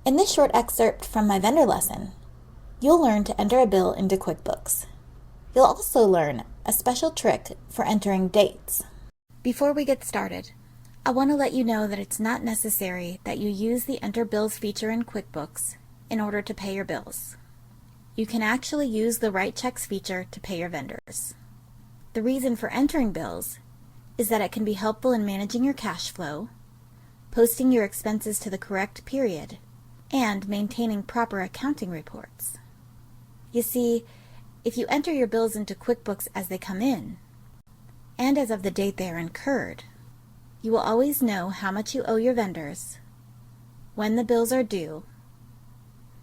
In this short excerpt from my vendor lesson, you'll learn to enter a bill into QuickBooks. You'll also learn a special trick for entering dates. Before we get started, I want to let you know that it's not necessary that you use the Enter Bills feature in QuickBooks in order to pay your bills. You can actually use the Write Checks feature to pay your vendors. The reason for entering bills is that it can be helpful in managing your cash flow, posting your expenses to the correct period, and maintaining proper accounting reports. You see, if you enter your bills into QuickBooks as they come in, and as of the date they are incurred, you will always know how much you owe your vendors, when the bills are due.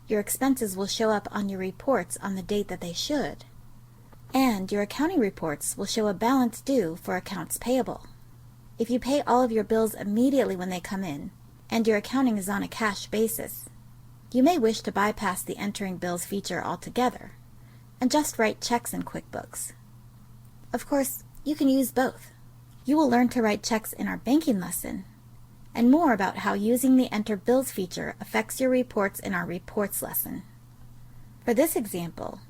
Your expenses will show up on your reports on the date that they should, and your accounting reports will show a balance due for accounts payable. If you pay all of your bills immediately when they come in, and your accounting is on a cash basis, you may wish to bypass the Entering Bills feature altogether and just write checks in QuickBooks. Of course, you can use both. You will learn to write checks in our banking lesson, and more about how using the Enter Bills feature affects your reports in our Reports lesson. For this example,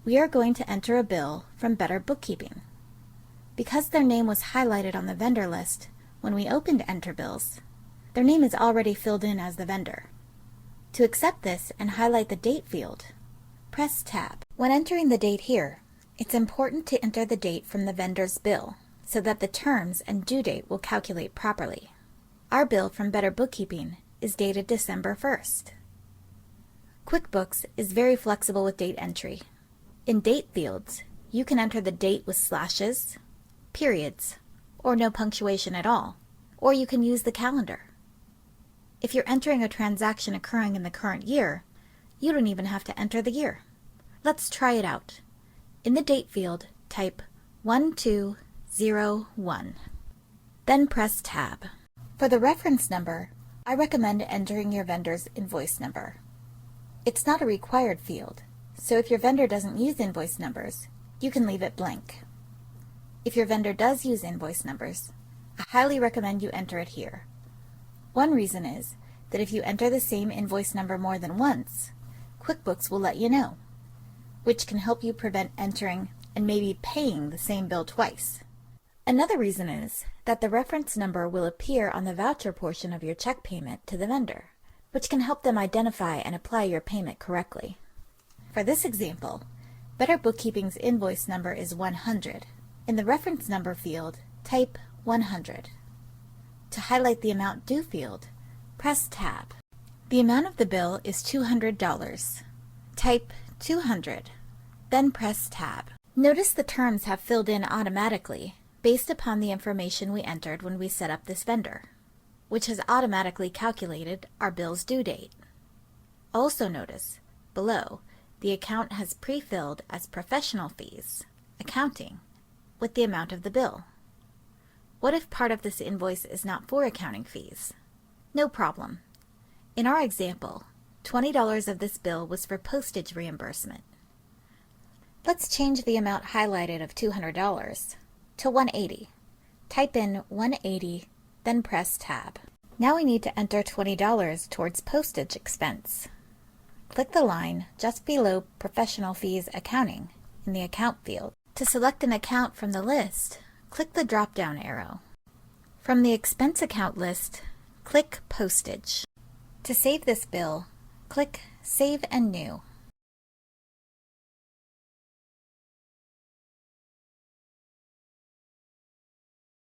we are going to enter a bill from Better Bookkeeping. Because their name was highlighted on the vendor list when we opened Enter Bills, their name is already filled in as the vendor. To accept this and highlight the date field, press Tab. When entering the date here, it's important to enter the date from the vendor's bill so that the terms and due date will calculate properly. Our bill from Better Bookkeeping is dated December 1st. QuickBooks is very flexible with date entry. In date fields, you can enter the date with slashes, periods, or no punctuation at all, or you can use the calendar. If you're entering a transaction occurring in the current year, you don't even have to enter the year. Let's try it out. In the date field, type 1201. Then press Tab. For the reference number, I recommend entering your vendor's invoice number. It's not a required field, so if your vendor doesn't use invoice numbers, you can leave it blank. If your vendor does use invoice numbers, I highly recommend you enter it here. One reason is that if you enter the same invoice number more than once, QuickBooks will let you know, which can help you prevent entering and maybe paying the same bill twice. Another reason is that the reference number will appear on the voucher portion of your check payment to the vendor, which can help them identify and apply your payment correctly. For this example, Better Bookkeeping's invoice number is 100. In the reference number field, type 100. To highlight the amount due field, press Tab. The amount of the bill is $200. Type 200, then press Tab. Notice the terms have filled in automatically based upon the information we entered when we set up this vendor, which has automatically calculated our bill's due date. Also notice, below, the account has pre-filled as professional fees, accounting, with the amount of the bill. What if part of this invoice is not for accounting fees? No problem. In our example, $20 of this bill was for postage reimbursement. Let's change the amount highlighted of $200 to $180. Type in $180, then press Tab. Now we need to enter $20 towards postage expense. Click the line just below Professional Fees Accounting in the Account field. To select an account from the list, click the drop-down arrow. From the Expense Account list, click Postage. To save this bill, click Save and New.